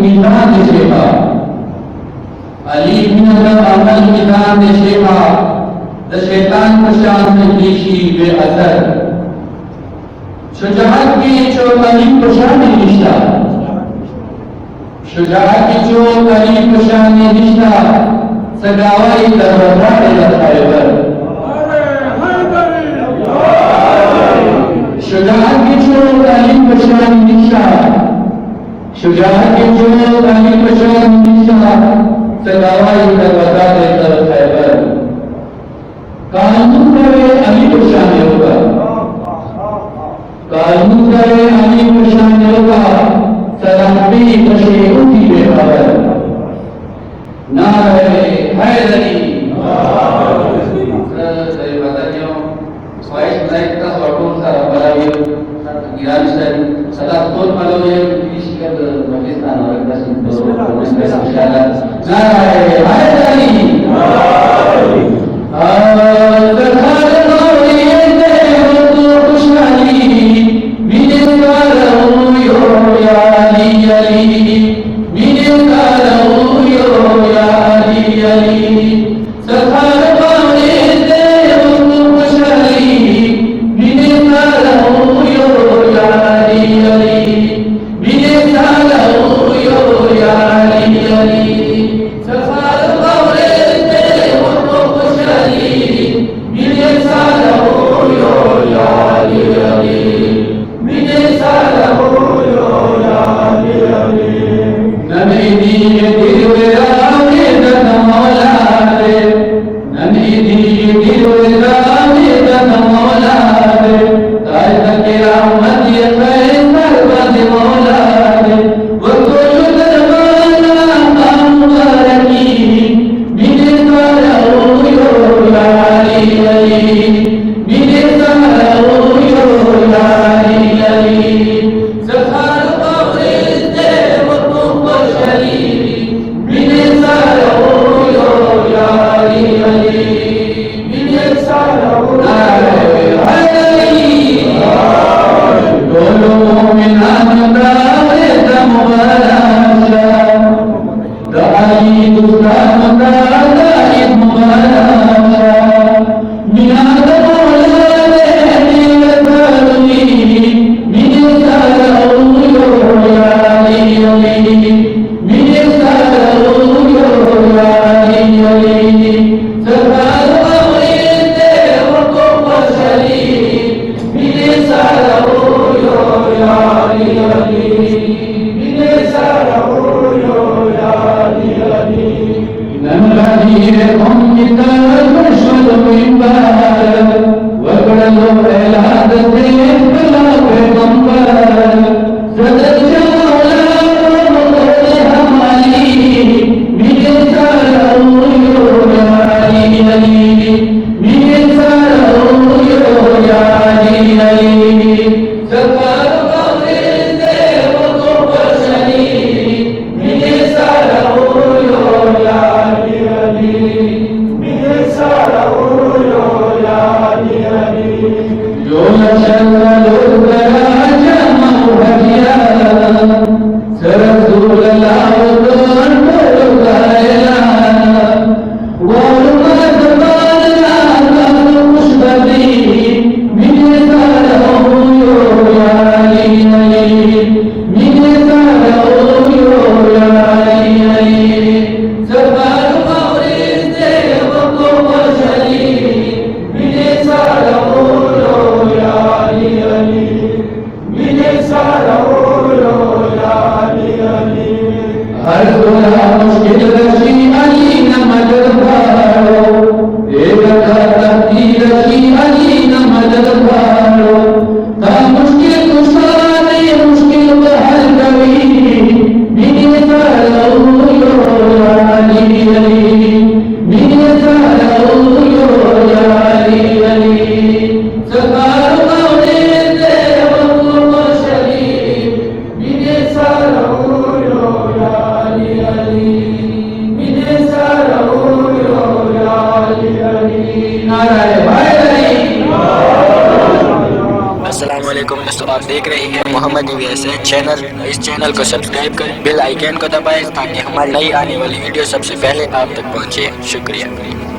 मीज़ान शेखा अली मिनल अमल मीज़ान शेखा the शैतान पशान में देशी बे असर शुजाअत की जो अली पशान रिश्ता शुजाअत की जो अली पशान रिश्ता सगावाई दरवाजा खैबर शुजाअत की जो अली पशान रिश्ता शुजाअत की जो अली पशान रिश्ता सगावाई दरवाजा खैबर कानून करे अली पशान होगा कानून करे अली पशान होगा सलामती कशे उठी बेखबर नारे Hydari saya baca soal naik ke suatu cara balaio iranis dan satu malam yang diisikan Pakistan orang kasih insyaallah narai hayari आप देख रहे हैं मोहम्मद वीएसए चैनल। इस चैनल को सब्सक्राइब करें, बेल आइकन को दबाएं ताकि हमारी नई आने वाली वीडियो सबसे पहले आप तक पहुंचे। शुक्रिया।